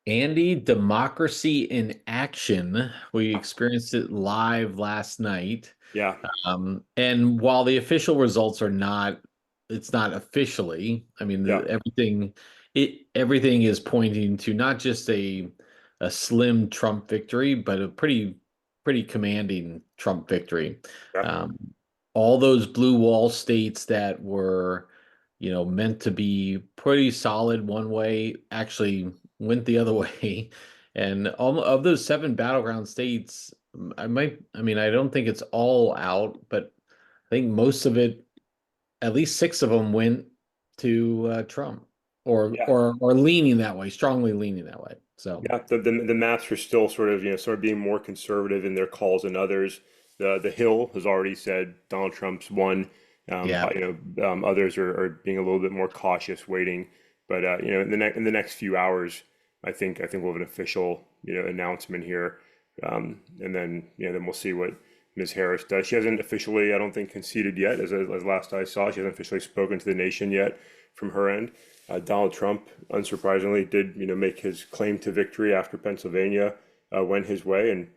Andy, democracy in action. We experienced it live last night. Yeah, And while the official results are not, it's not officially, yeah, everything is pointing to not just a slim Trump victory, but a pretty commanding Trump victory. yeah, Um, all those blue wall states that were, meant to be pretty solid one way actually went the other way. And all of those seven battleground states, I don't think it's all out, but I think most of it, at least six of them went to Trump yeah, or leaning that way, strongly leaning that way. So, yeah. The maps are still sort of being more conservative in their calls than others. The Hill has already said Donald Trump's won. yeah. Others are being a little bit more cautious, waiting. But in the next few hours, I think we'll have an official announcement here, and then we'll see what Ms. Harris does. She hasn't officially, I don't think, conceded yet, as last I saw. She hasn't officially spoken to the nation yet from her end. Donald Trump, unsurprisingly, did make his claim to victory after Pennsylvania went his way, and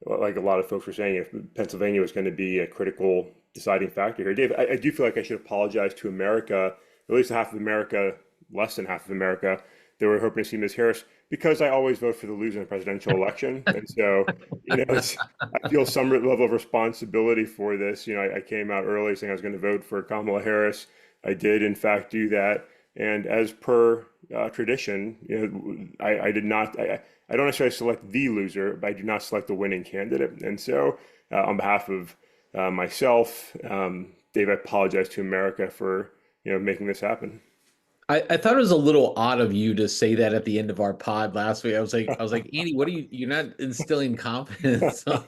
like a lot of folks were saying, if Pennsylvania was going to be a critical deciding factor here, Dave, I do feel like I should apologize to America, at least half of America, less than half of America, that were hoping to see Ms. Harris, because I always vote for the losing presidential election, and so I feel some level of responsibility for this. I came out early saying I was going to vote for Kamala Harris. I did, in fact, do that. And as per tradition, I did not. I don't necessarily select the loser, but I do not select the winning candidate. And so, on behalf of myself, Dave, I apologize to America for making this happen. I thought it was a little odd of you to say that at the end of our pod last week. I was like, Andy, what are you're not instilling confidence on.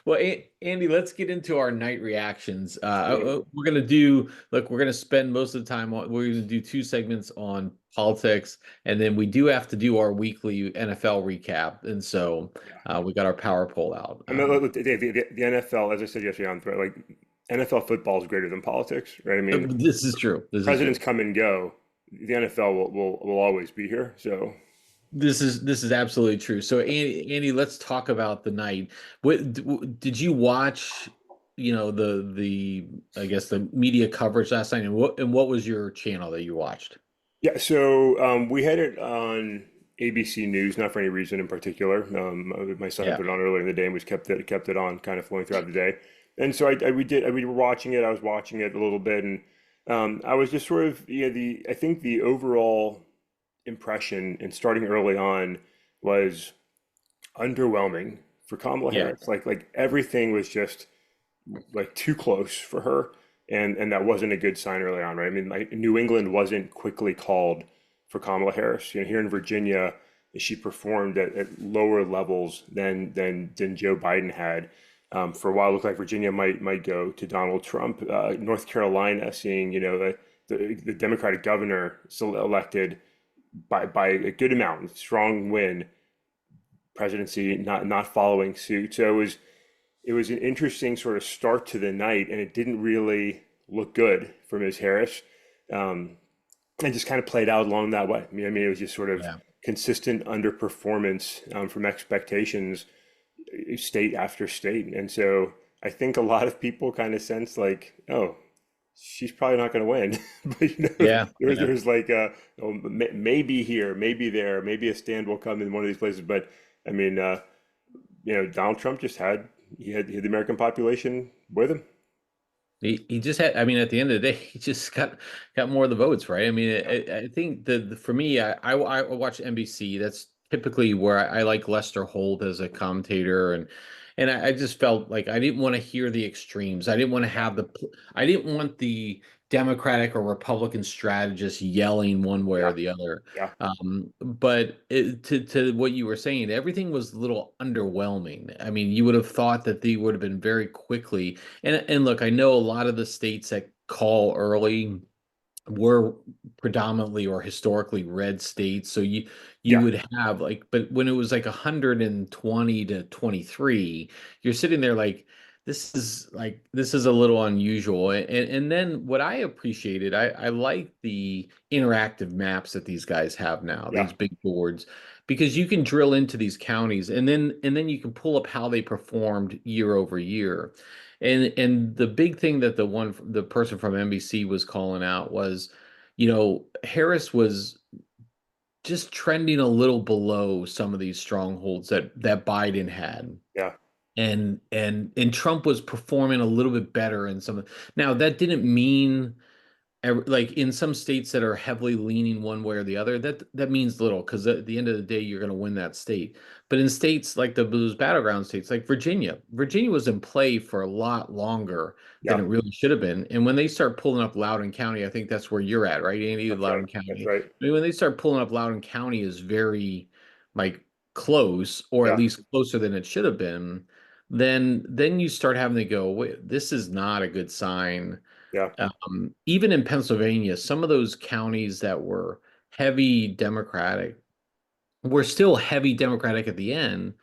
Well, Andy, let's get into our night reactions. We're gonna spend most of the time we're gonna do two segments on politics, and then we do have to do our weekly NFL recap. And so Yeah. we got our power poll out. I mean, look, Dave, the NFL, as I said yesterday on Thread, like NFL football is greater than politics, right? I mean, This is true. This is presidents true. come and go. The NFL will always be here. So This is absolutely true. So Andy, let's talk about the night. Did you watch, the I guess the media coverage last night, and what was your channel that you watched? yeah, so we had it on ABC News, not for any reason in particular. My son had Yeah. put it on earlier in the day and we kept it on, kind of flowing throughout the day. And so we were watching it. I was watching it a little bit, and I was just sort of the I think the overall impression, and starting early on, was underwhelming for Kamala Yeah. Harris. Like everything was just like too close for her, and that wasn't a good sign early on, right? I mean, like New England wasn't quickly called for Kamala Harris. Here in Virginia, she performed at lower levels than Joe Biden had. For a while, it looked like Virginia might go to Donald Trump. North Carolina, seeing the Democratic governor still elected by a good amount, strong win, presidency not following suit. So it was an interesting sort of start to the night, and it didn't really look good for Ms. Harris. Um, and just kind of played out along that way. I mean, it was just sort of Yeah. consistent underperformance from expectations, state after state. And so I think a lot of people kind of sense like, oh, she's probably not going to win. But Yeah. Yeah. there's like maybe here, maybe there, maybe a stand will come in one of these places. But I mean, Donald Trump just he had the American population with him. He just had, I mean, at the end of the day, he just got more of the votes, right? I mean, Yeah. I think for me, I watch NBC. That's typically where I like Lester Holt as a commentator, and I just felt like I didn't want to hear the extremes. Yeah. I didn't want the Democratic or Republican strategists yelling one way or Yeah. the other. Yeah. But to what you were saying, everything was a little underwhelming. I mean, you would have thought that they would have been very quickly. And look, I know a lot of the states that call early were predominantly or historically red states. So you Yeah. would have like, but when it was like 120 to 23, you're sitting there like this is a little unusual. And then what I appreciated, I like the interactive maps that these guys have now, Yeah, these big boards, because you can drill into these counties and then you can pull up how they performed year over year. And the big thing that the person from NBC was calling out was, Harris was just trending a little below some of these strongholds that Biden had. yeah, And Trump was performing a little bit better in some. Now that didn't mean like in some states that are heavily leaning one way or the other, that means little because at the end of the day, you're going to win that state. But in states like those battleground states, like Virginia was in play for a lot longer than yeah. it really should have been. And when they start pulling up Loudoun County, I think that's where you're at, right, Andy? That's right. Loudoun That's County. right. I mean, when they start pulling up Loudoun County is very like close, or at Yeah, least closer than it should have been. Then you start having to go, wait, this is not a good sign. yeah, Even in Pennsylvania, some of those counties that were heavy Democratic were still heavy Democratic at the end.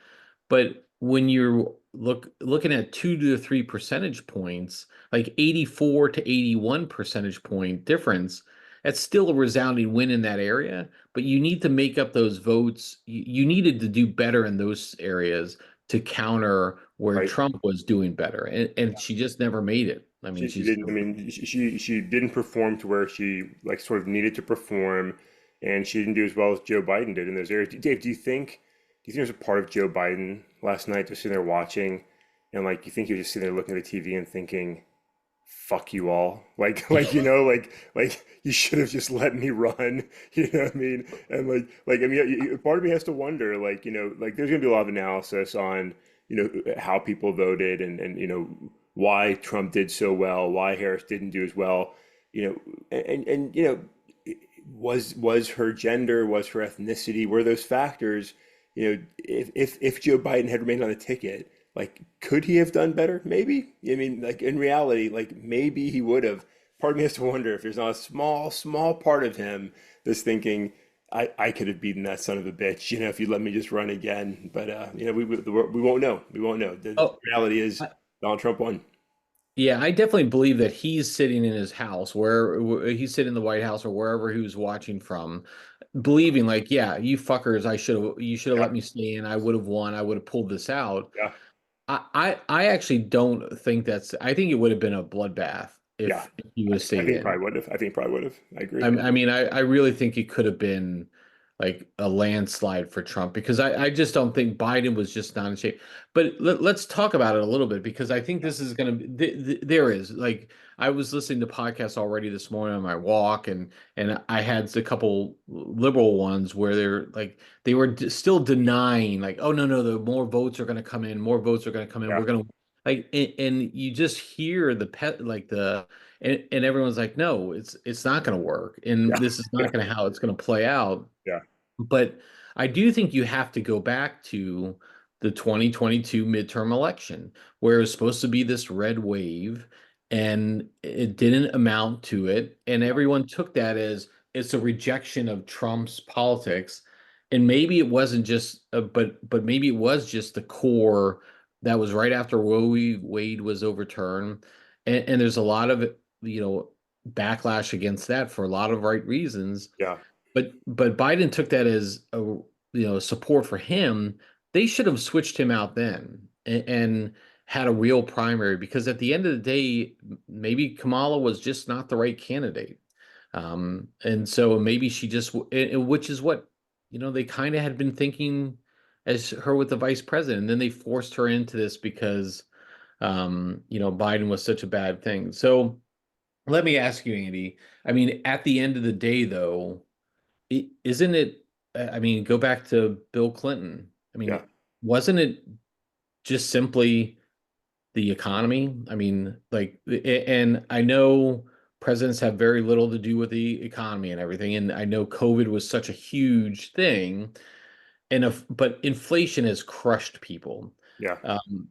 But when you're looking at 2 to 3 percentage points, like 84 to 81 percentage point difference, that's still a resounding win in that area. But you need to make up those votes. You needed to do better in those areas to counter where right. Trump was doing better. And she just never made it. I mean, She she's didn't. I mean, she didn't perform to where she like sort of needed to perform, and she didn't do as well as Joe Biden did in those areas. Dave, do you think there's a part of Joe Biden last night just sitting there watching, and like you think he was just sitting there looking at the TV and thinking, "Fuck you all," like like you should have just let me run. You know what I mean? And like I mean, part of me has to wonder, like like there's gonna be a lot of analysis on how people voted and why Trump did so well, why Harris didn't do as well, and was her gender, was her ethnicity, were those factors, if Joe Biden had remained on the ticket, like could he have done better? Maybe. I mean, like in reality, like maybe he would have. Part of me has to wonder if there's not a small part of him that's thinking, I could have beaten that son of a bitch, if you let me just run again. But we won't know. We won't know. The Oh, reality is Donald Trump won. yeah, I definitely believe that he's sitting in his house where he's sitting in the White House or wherever he was watching from, believing like, yeah, you should have Yeah, let me stay in. I would have won. I would have pulled this out. yeah, I actually don't think I think it would have been a bloodbath yeah. if he would have I stayed think in. probably would have. I think probably would have. I agree. I mean, I really think it could have been like a landslide for Trump because I just don't think Biden was just not in shape. But let's talk about it a little bit because I think this is going to be there is like I was listening to podcasts already this morning on my walk and I had a couple liberal ones where they were still denying like, oh no, the more votes are going to come in, more votes are going to come in, Yeah, we're going to like and you just hear the pet like the and everyone's like, no, it's not going to work, and yeah, this is yeah, not going to how it's going to play out. yeah, But I do think you have to go back to the 2022 midterm election, where it was supposed to be this red wave, and it didn't amount to it, and everyone took that as it's a rejection of Trump's politics, and maybe it wasn't just, but maybe it was just the core that was right after Roe v. Wade was overturned, and there's a lot of backlash against that for a lot of right reasons. yeah, But Biden took that as a support for him. They should have switched him out then and had a real primary because at the end of the day, maybe Kamala was just not the right candidate. And so maybe she just, which is what, they kind of had been thinking as her with the vice president. And then they forced her into this because, Biden was such a bad thing. So let me ask you, Andy. I mean, at the end of the day, though, isn't it? I mean, go back to Bill Clinton. I yeah, mean, wasn't it just simply the economy? I mean, like, and I know presidents have very little to do with the economy and everything, and I know COVID was such a huge thing, but inflation has crushed people. yeah,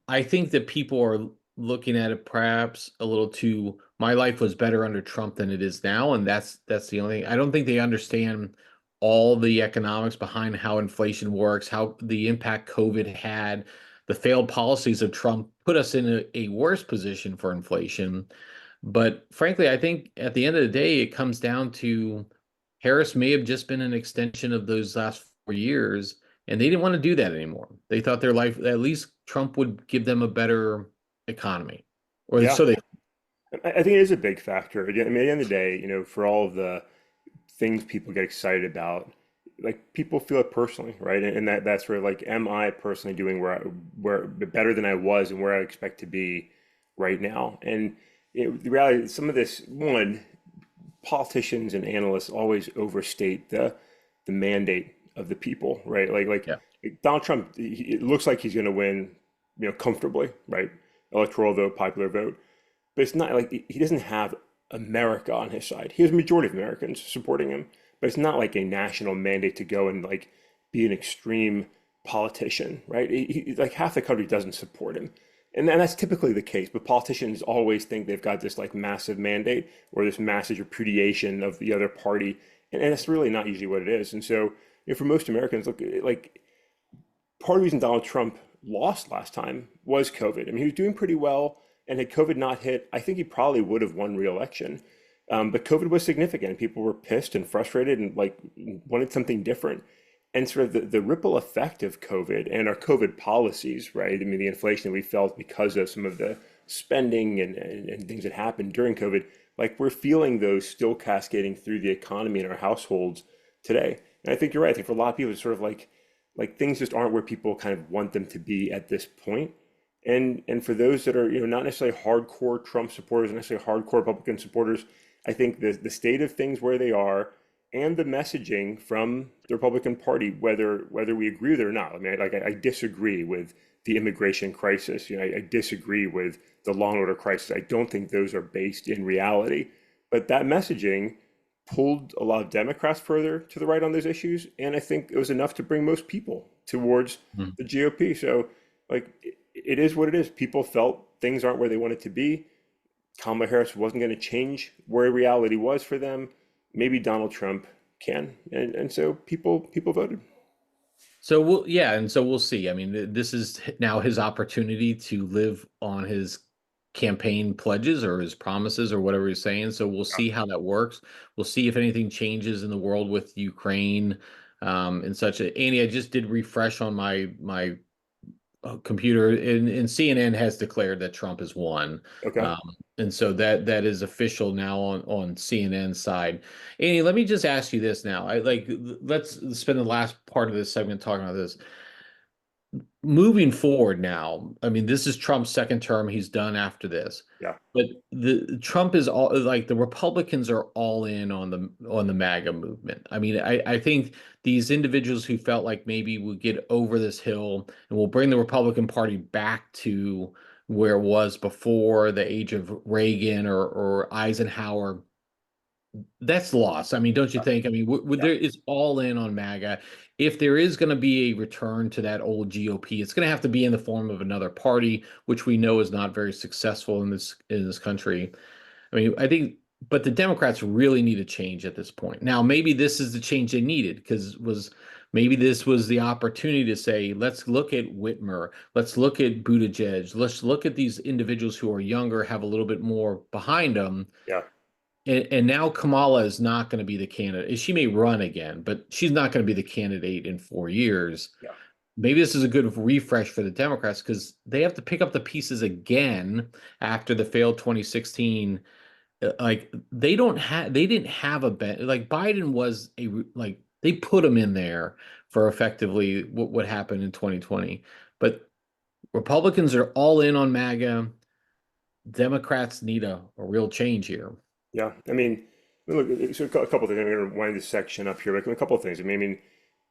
I think that people are looking at it perhaps a little too. My life was better under Trump than it is now, and that's the only thing. I don't think they understand all the economics behind how inflation works, how the impact COVID had. the failed policies of Trump put us in a worse position for inflation. But frankly, I think at the end of the day, it comes down to Harris may have just been an extension of those last 4 years, and they didn't want to do that anymore. They thought their life, at least Trump would give them a better economy, or Yeah, so they. I think it is a big factor. Again, I mean, at the end of the day, for all of the things people get excited about, like people feel it personally, right? And that's where like, am I personally doing where better than I was and where I expect to be right now? And the reality, some of this one, politicians and analysts always overstate the mandate of the people, right? Yeah. Donald Trump, it looks like he's going to win, comfortably, right? Electoral vote, popular vote, but it's not like he doesn't have America on his side. He has a majority of Americans supporting him, but it's not like a national mandate to go and like be an extreme politician, right? Like half the country doesn't support him. And that's typically the case, but politicians always think they've got this like massive mandate or this massive repudiation of the other party, and that's really not usually what it is. And so, for most Americans, look, like part of the reason Donald Trump lost last time was COVID. I mean, he was doing pretty well, and had COVID not hit, I think he probably would have won re-election. But COVID was significant. People were pissed and frustrated and like wanted something different. And sort of the ripple effect of COVID and our COVID policies, right? I mean, the inflation that we felt because of some of the spending and things that happened during COVID, like we're feeling those still cascading through the economy in our households today. And I think you're right. I think for a lot of people, it's sort of like things just aren't where people kind of want them to be at this point. And for those that are, not necessarily hardcore Trump supporters, not necessarily hardcore Republican supporters, I think the state of things where they are and the messaging from the Republican Party, whether we agree with it or not. I mean, I disagree with the immigration crisis. I disagree with the law and order crisis. I don't think those are based in reality. But that messaging pulled a lot of Democrats further to the right on those issues, and I think it was enough to bring most people towards Mhm. the GOP. So, like, it is what it is. People felt things aren't where they wanted to be. Kamala Harris wasn't going to change where reality was for them. Maybe Donald Trump can, and so people voted. So yeah, and so we'll see. I mean, this is now his opportunity to live on his campaign pledges or his promises or whatever he's saying. So we'll Yeah, see how that works. We'll see if anything changes in the world with Ukraine, and such. Andy, I just did refresh on my computer, and CNN has declared that Trump has won. okay, Um, and so that is official now on CNN's side. Andy, let me just ask you this now. Let's spend the last part of this segment talking about this. Moving forward now, I mean, this is Trump's second term. He's done after this. yeah, But the Trump is all like the Republicans are all in on the MAGA movement. I mean, I think these individuals who felt like maybe we'll get over this hill and we'll bring the Republican Party back to where it was before the age of Reagan or Eisenhower, that's lost. I mean, don't you yeah, think? I mean, yeah, there is all in on MAGA. If there is going to be a return to that old GOP, it's going to have to be in the form of another party, which we know is not very successful in this country. I mean, I think, but the Democrats really need a change at this point. Now, maybe this is the change they needed because maybe this was the opportunity to say, let's look at Whitmer, let's look at Buttigieg, let's look at these individuals who are younger, have a little bit more behind them, yeah, and now Kamala is not going to be the candidate. She may run again, but she's not going to be the candidate in 4 years. yeah, Maybe this is a good refresh for the Democrats because they have to pick up the pieces again after the failed 2016. Like they didn't have a bet. Like Biden was like they put him in there for effectively what happened in 2020. But Republicans are all in on MAGA. Democrats need a real change here. yeah. I mean, look, so a couple of things. I'm going to wind this section up here. Like a couple of things. I mean,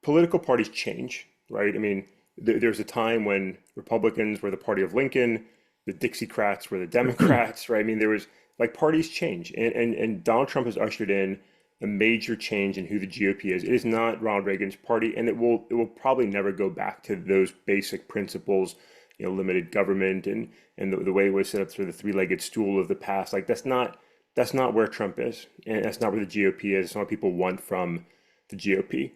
political parties change, right? I mean, there's a time when Republicans were the party of Lincoln, the Dixiecrats were the Democrats, right? I mean, there was like parties change, and Donald Trump has ushered in a major change in who the GOP is. It is not Ronald Reagan's party, and it will probably never go back to those basic principles, limited government and the way it was set up through the three-legged stool of the past. Like that's not where Trump is, and that's not where the GOP is. It's not what people want from the GOP.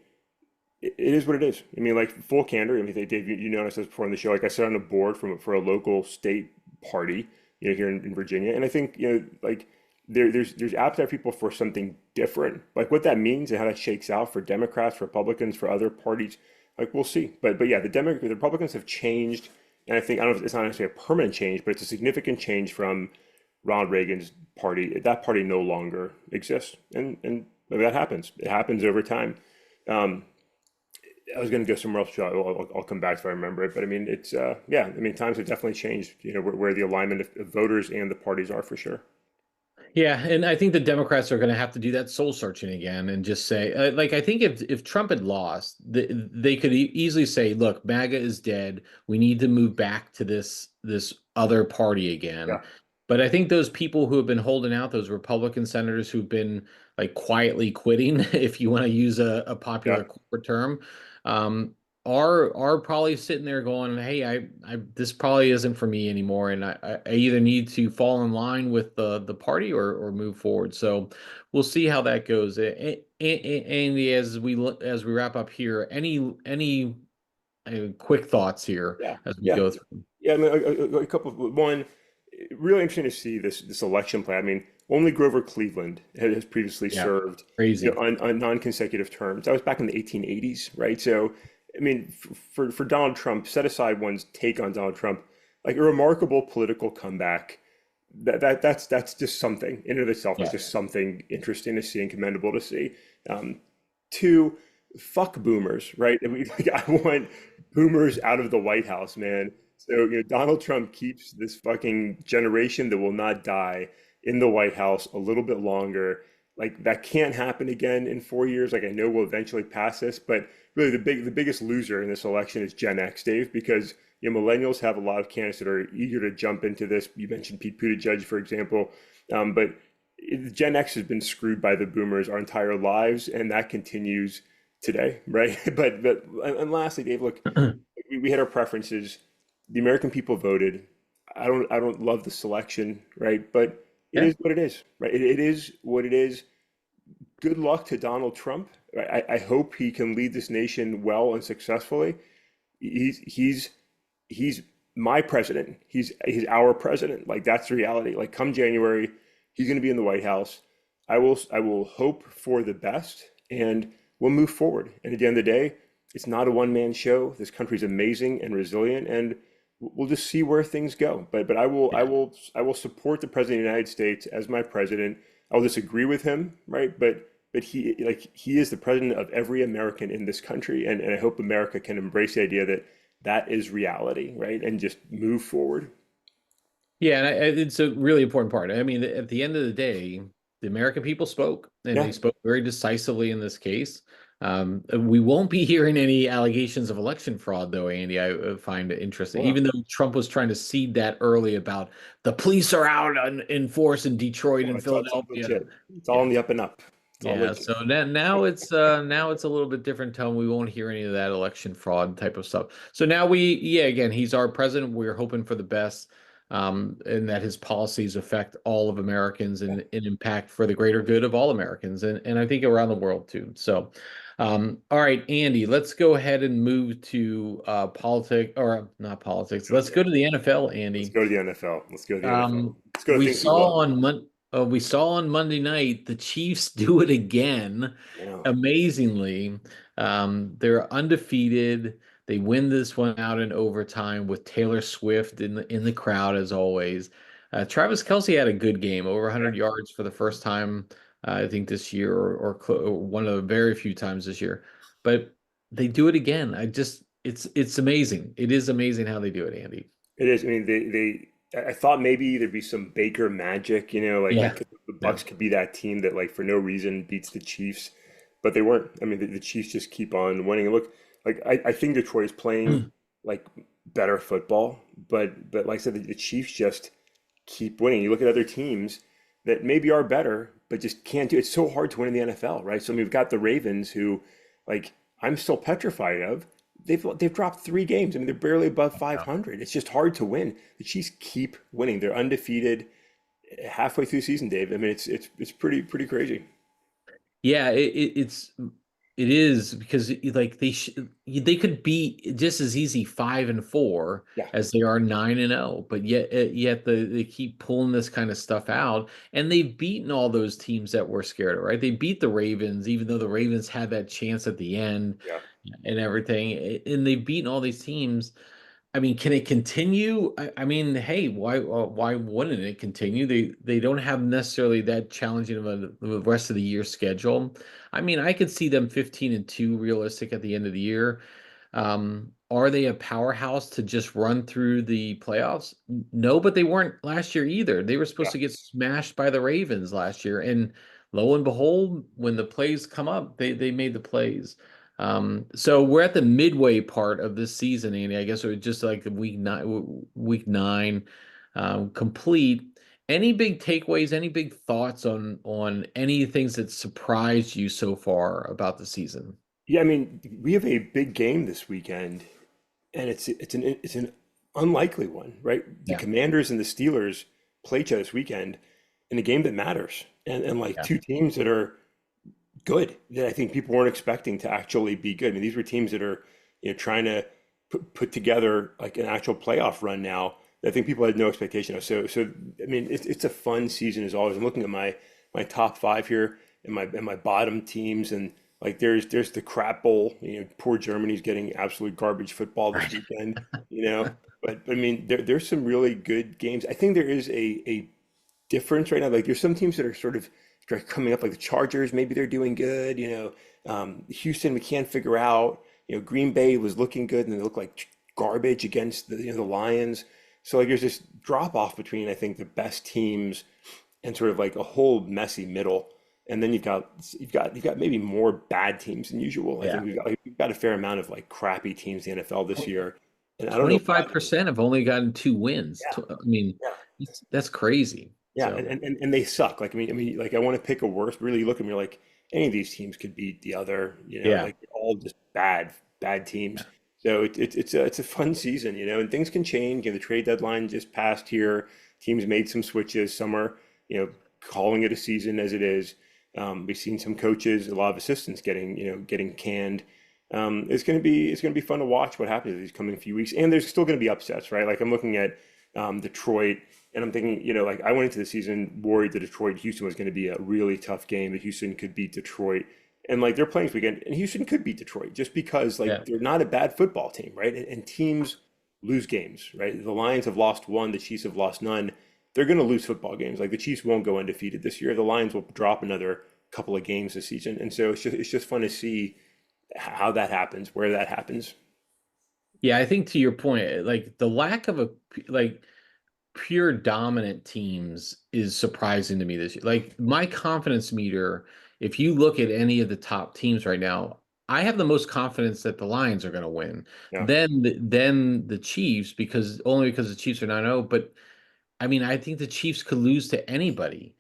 it is what it is. I mean, like full candor. I mean, Dave, you noticed this before on the show. Like I sat on a board for a local state party, here in Virginia, and I think like there's appetite for people for something different. Like what that means and how that shakes out for Democrats, Republicans, for other parties, like we'll see. But yeah, the Republicans have changed, and I don't know if it's not necessarily a permanent change, but it's a significant change from Ronald Reagan's party. That party no longer exists, and that happens. It happens over time. Um, I was going to go somewhere else. I'll come back if I remember it. But I mean, it's yeah. I mean, times have definitely changed. Where the alignment of voters and the parties are for sure. Yeah, and I think the Democrats are going to have to do that soul searching again and just say, like, I think if Trump had lost, they could easily say, "Look, MAGA is dead. We need to move back to this other party again." Yeah, But I think those people who have been holding out, those Republican senators who've been like quietly quitting, if you want to use a yeah, popular corporate term, um, are probably sitting there going, "Hey, I this probably isn't for me anymore, and I either need to fall in line with the party or move forward." So we'll see how that goes. And as we wrap up here, any quick thoughts here yeah, as we yeah, go through? yeah. I mean, a couple. One, really interesting to see this election play. I mean, only Grover Cleveland has previously Yeah, served, crazy. on non-consecutive terms. That was back in the 1880s, right? So, I mean, for Donald Trump, set aside one's take on Donald Trump, like a remarkable political comeback. That's just something in and of itself. It's Yeah. just something interesting to see and commendable to see. Um, Two, fuck boomers, right? Like, I want boomers out of the White House, man. So, Donald Trump keeps this fucking generation that will not die in the White House a little bit longer. Like that can't happen again in 4 years. Like I know we'll eventually pass this, but really the biggest loser in this election is Gen X, Dave, because millennials have a lot of candidates that are eager to jump into this. You mentioned Pete Buttigieg, for example, but Gen X has been screwed by the boomers our entire lives, and that continues today, right? But and lastly, Dave, look, we had our preferences. The American people voted. I don't love the selection, right? But it Yeah. is what it is, right? It is what it is. Good luck to Donald Trump. I hope he can lead this nation well and successfully. He's my president. He's our president. Like that's the reality. Like come January, he's going to be in the White House. I will hope for the best, and we'll move forward. And at the end of the day, it's not a one man show. This country's amazing and resilient, and we'll just see where things go. But I will support the president of the United States as my president. I'll disagree with him, right? But he is the president of every American in this country, and I hope America can embrace the idea that that is reality, right? And just move forward. Yeah, and it's a really important part. I mean, at the end of the day, the American people spoke, and Yeah. they spoke very decisively in this case. We won't be hearing any allegations of election fraud, though, Andy. I find it interesting, Well, even though Trump was trying to seed that early about the police are out in force in Detroit well, and it's all Philadelphia. legit. It's all Yeah, on the up and up. It's all yeah, legit. so now it's a little bit different tone. We won't hear any of that election fraud type of stuff. So now yeah, again, he's our president. We're hoping for the best, and that his policies affect all of Americans and impact for the greater good of all Americans, and I think around the world too. So, all right, Andy, let's go ahead and move to politics or not politics. Let's go to the NFL, Let's Andy. go to the NFL. Let's go to the NFL. Um, Let's go to we things we saw love. on we saw on Monday night the Chiefs do it again. Yeah. Amazingly, they're undefeated. They win this one out in overtime with Taylor Swift in the crowd as always. Travis Kelce had a good game, over Yeah. 100 yards for the first time, I think this year, or one of the very few times this year. But they do it again. It's amazing. It is amazing how they do it, Andy. It is. I mean, I thought maybe there'd be some Baker magic, Yeah. the Yeah. Bucks could be that team that, like, for no reason beats the Chiefs, but they weren't. I mean, the Chiefs just keep on winning. And look, like, I think Detroit is playing like better football, but like I said, the Chiefs just keep winning. You look at other teams that maybe are better, but just can't do. It's so hard to win in the NFL, right? So I mean, we've got the Ravens, who, like, I'm still petrified of. They've dropped 3 games. I mean, they're barely above 500. It's just hard to win. The Chiefs keep winning. They're undefeated halfway through the season, Dave. I mean, it's pretty crazy. Yeah, It is because like they could be just as easy 5-4 Yeah, as they are 9-0, but yet they keep pulling this kind of stuff out, and they've beaten all those teams that we're scared of, right? They beat the Ravens, even though the Ravens had that chance at the end yeah. and everything, and they've beaten all these teams. I mean, can it continue? I mean, hey, why wouldn't it continue? They don't have necessarily that challenging of a rest of the year schedule. I mean, I could see them 15-2 realistic at the end of the year. Are they a powerhouse to just run through the playoffs? No, but they weren't last year either. They were supposed Yeah. to get smashed by the Ravens last year, and lo and behold, when the plays come up, they made the plays. So we're at the midway part of this season, Andy. I guess it was just like the week nine, complete. Any big takeaways? Any big thoughts on any things that surprised you so far about the season? Yeah, I mean, we have a big game this weekend, and it's an unlikely one, right? The Yeah, Commanders and the Steelers play each other this weekend in a game that matters, and like yeah, two teams that are good that I think people weren't expecting to actually be good. I mean, these were teams that are, trying to put together like an actual playoff run now that I think people had no expectation of. So I mean, it's a fun season as always. I'm looking at my top five here and my bottom teams, and like there's the crap bowl. Poor Germany's getting absolute garbage football this right. weekend. But I mean, there's some really good games. I think there is a difference right now. Like there's some teams that are sort of coming up, like the Chargers. Maybe they're doing good. Houston, we can't figure out. Green Bay was looking good, and they look like garbage against the Lions. So like there's this drop off between I think the best teams and sort of like a whole messy middle. And then you've got maybe more bad teams than usual. I think Yeah. we've got a fair amount of like crappy teams in the NFL this year, and I don't know why. 25% have only gotten two wins. Yeah, I mean, yeah. that's crazy. Yeah, and, So, and they suck. Like I mean, like I want to pick a worst. Really, you look at me like any of these teams could beat the other. yeah. Like they're all just bad teams. So it's a fun season, and things can change. The trade deadline just passed here. Teams made some switches. Some are, calling it a season as it is. We've seen some coaches, a lot of assistants getting canned. It's gonna be fun to watch what happens in these coming few weeks. And there's still gonna be upsets, right? Like I'm looking at Detroit. And I'm thinking, like I went into the season worried that Detroit Houston was going to be a really tough game, that Houston could beat Detroit. And like they're playing this weekend, and Houston could beat Detroit just because Yeah. like they're not a bad football team, right? And teams lose games, right? The Lions have lost one, the Chiefs have lost none. They're going to lose football games. Like the Chiefs won't go undefeated this year. The Lions will drop another couple of games this season. And so it's just fun to see how that happens, where that happens. Yeah, I think to your point, like the lack of like pure dominant teams is surprising to me this year. Like my confidence meter, if you look at any of the top teams right now, I have the most confidence that the Lions are going to win. Yeah, Then the Chiefs, because the Chiefs are 9-0, but I mean, I think the Chiefs could lose to anybody.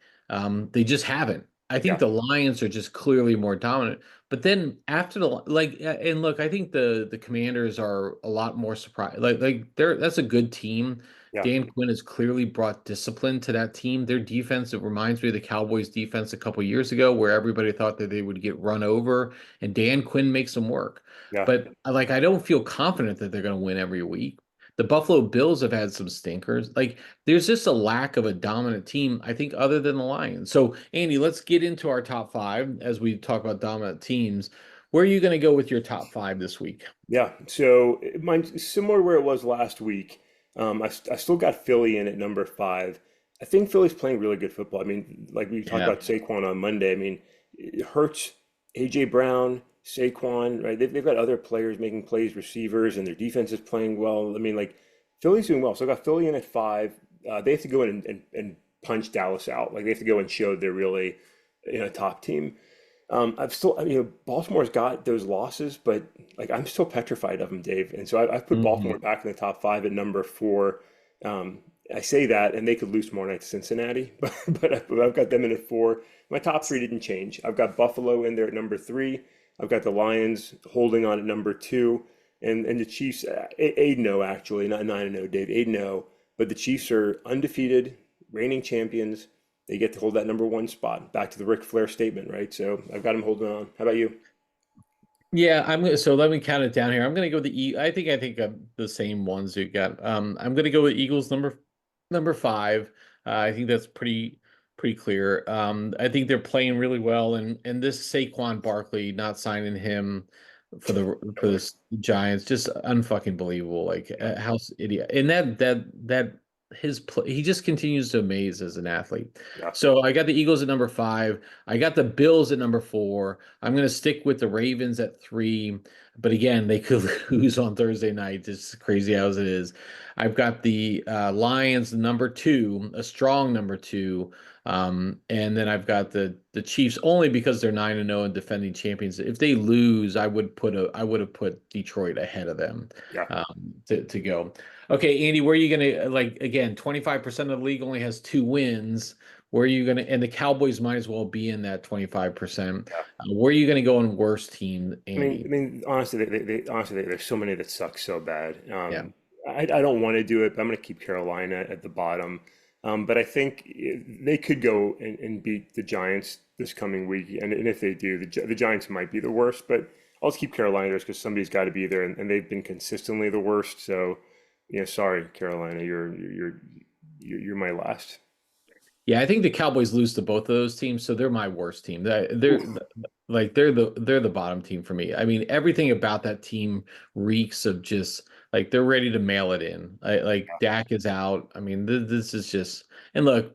They just haven't. I think yeah, the Lions are just clearly more dominant. But then after and look, I think the Commanders are a lot more surprised. Like that's a good team. yeah, Dan Quinn has clearly brought discipline to that team. Their defense, it reminds me of the Cowboys defense a couple years ago, where everybody thought that they would get run over, and Dan Quinn makes them work. yeah. But like, I don't feel confident that they're going to win every week. The Buffalo Bills have had some stinkers. Like there's just a lack of a dominant team, I think, other than the Lions. So, Andy, let's get into our top five as we talk about dominant teams. Where are you going to go with your top five this week? Yeah, so mine's similar where it was last week. I still got Philly in at number five. I think Philly's playing really good football. I mean, like we talked Yeah. about Saquon on Monday. I mean, it hurts AJ Brown, Saquon, right? They've got other players making plays, receivers, and their defense is playing well. I mean, like Philly's doing well. So I got Philly in at five. They have to go in and punch Dallas out. Like they have to go and show they're really, a top team. I've still, Baltimore's got those losses, but like I'm still petrified of them, Dave. And so I've put Mhm. Baltimore back in the top five at number four. Um, I say that, and they could lose tomorrow night to Cincinnati, but I've got them in at four. My top three didn't change. I've got Buffalo in there at number three. I've got the Lions holding on at number two, and the Chiefs 8-0 actually, not 9-0, Dave, 8-0. But the Chiefs are undefeated, reigning champions. They get to hold that number one spot. Back to the Ric Flair statement, right? So I've got them holding on. How about you? Yeah, so let me count it down here. I'm gonna go I think the same ones you got. I'm gonna go with Eagles number five. I think that's pretty clear. I think they're playing really well, and this Saquon Barkley not signing him for Totally. the Giants just unfucking believable. Like Yeah. house idiot, and that his play, he just continues to amaze as an athlete. Yeah. So I got the Eagles at number five. I got the Bills at number four. I'm going to stick with the Ravens at three, but again, they could lose on Thursday night. Just crazy as it is. I've got the Lions number two, a strong number two, and then I've got the Chiefs only because they're 9-0 and defending champions. If they lose, I would have put Detroit ahead of them Yeah. to go. Okay, Andy, where are you gonna like again? 25% of the league only has two wins. Where are you gonna? And the Cowboys might as well be in that 25%. Yeah. Where are you going to go in worst team, I Andy? mean, honestly, honestly, there's so many that suck so bad. Yeah. I don't want to do it, but I'm going to keep Carolina at the bottom. But I think they could go and beat the Giants this coming week, and if they do, the Giants might be the worst. But I'll just keep Carolina there because somebody's got to be there, and they've been consistently the worst. So, sorry, Carolina, you're my last. Yeah, I think the Cowboys lose to both of those teams, so they're my worst team. Oof. Like they're the bottom team for me. I mean, everything about that team reeks of just like they're ready to mail it in. Like Dak is out. I mean, this is just and look,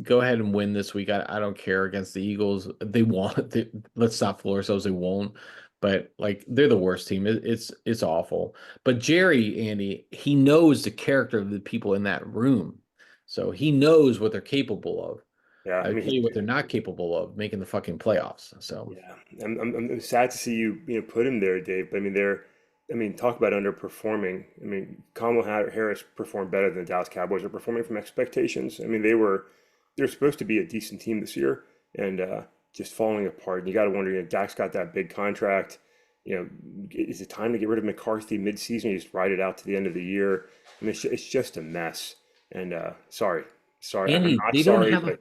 go ahead and win this week. I don't care against the Eagles. They won't. Let's not fool ourselves. They won't. But like they're the worst team. It's awful. But Jerry, Andy, he knows the character of the people in that room, so he knows what they're capable of. Yeah, I I mean, tell you what, they're not capable of making the fucking playoffs. So yeah, I'm sad to see you put him there, Dave. But I mean, talk about underperforming. I mean, Kamala Harris performed better than the Dallas Cowboys are performing from expectations. I mean, they're supposed to be a decent team this year, and just falling apart. And you got to wonder, Dak's got that big contract. Is it time to get rid of McCarthy midseason? You just ride it out to the end of the year. I mean, it's just a mess. And sorry, I'm Andy, not sorry, but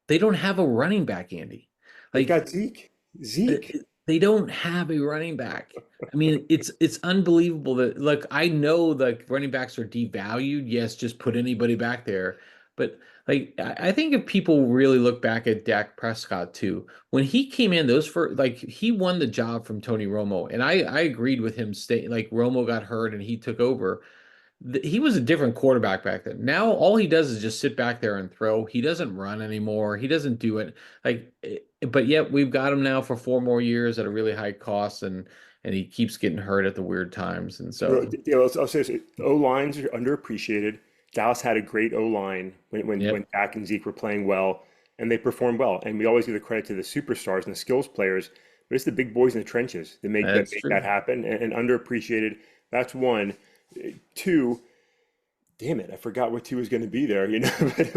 they don't have a running back, Andy. they've Like got Zeke. uh, Zeke. they don't have a running back. I mean, it's unbelievable that look, I know like running backs are devalued. Yes, just put anybody back there. But like I think if people really look back at Dak Prescott too, when he came in, those for like he won the job from Tony Romo. And I agreed with him stay like Romo got hurt and he took over. He was a different quarterback back then. Now all he does is just sit back there and throw. He doesn't run anymore. He doesn't do it but yet we've got him now for 4 more years at a really high cost, and he keeps getting hurt at the weird times. And Bro, so, I'll say this. O lines are underappreciated. Dallas had a great O line when yep, Dak and Zeke were playing well, and they performed well. And we always give the credit to the superstars and the skills players, but it's the big boys in the trenches that that's make that true. happen. And underappreciated. That's one. Two. Damn it, I forgot what two was going to be there.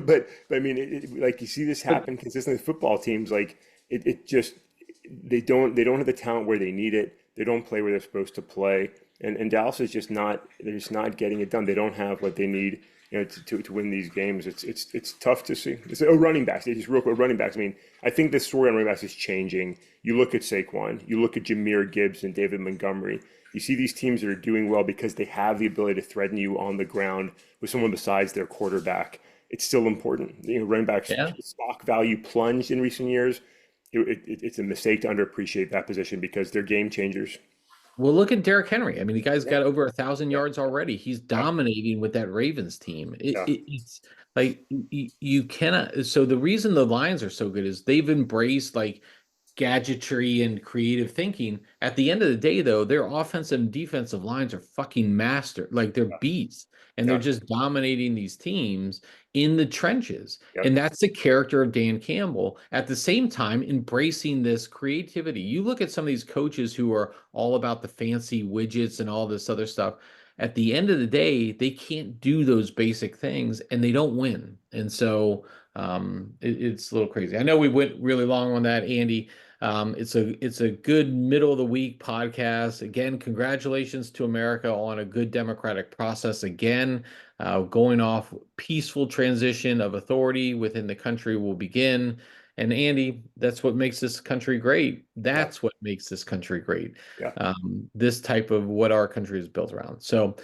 But I mean, like you see this But happen consistently with football teams. Like it just they don't have the talent where they need it. They don't play where they're supposed to play, and Dallas is just not they're just not getting it done. They don't have what they need, to win these games. It's tough to see. Running backs. Just real quick, running backs. I mean, I think the story on running backs is changing. You look at Saquon, you look at Jameer Gibbs and David Montgomery. You see these teams that are doing well because they have the ability to threaten you on the ground with someone besides their quarterback. It's still important. Running backs yeah, stock value plunged in recent years. It's a mistake to underappreciate that position because they're game changers. well, look at Derrick Henry. I mean, the guy's Yeah, got over 1,000 yards yeah, already. He's yeah, dominating with that Ravens team. yeah, It's like you cannot. So the reason the Lions are so good is they've embraced like gadgetry and creative thinking. At the end of the day, though, their offensive and defensive lines are fucking master. Like they're beasts. And they're yeah, just dominating these teams in the trenches. yep, And that's the character of Dan Campbell. At the same time, embracing this creativity. You look at some of these coaches who are all about the fancy widgets and all this other stuff. At the end of the day, they can't do those basic things and they don't win. And so it's a little crazy. I know we went really long on that, Andy. It's a good middle of the week podcast. Again, congratulations to America on a good democratic process again. Going off peaceful transition of authority within the country will begin. And Andy, that's what makes this country great. Yeah, That's what makes this country great. yeah. This type of what our country is built around. So,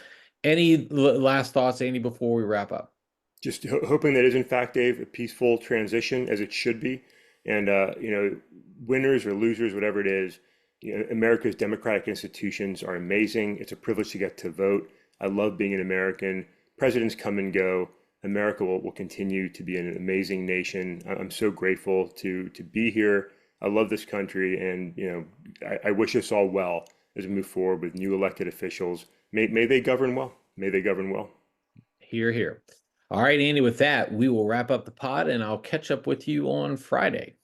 any last thoughts, Andy, before we wrap up? Just hoping that is in fact, Dave, a peaceful transition as it should be, and winners or losers, whatever it is, America's democratic institutions are amazing. It's a privilege to get to vote. I love being an American. Presidents come and go. America will continue to be an amazing nation. I'm so grateful to be here. I love this country, and I wish us all well as we move forward with new elected officials. May they govern well. May they govern well. Here, here. All right, Andy, with that, we will wrap up the pod and I'll catch up with you on Friday.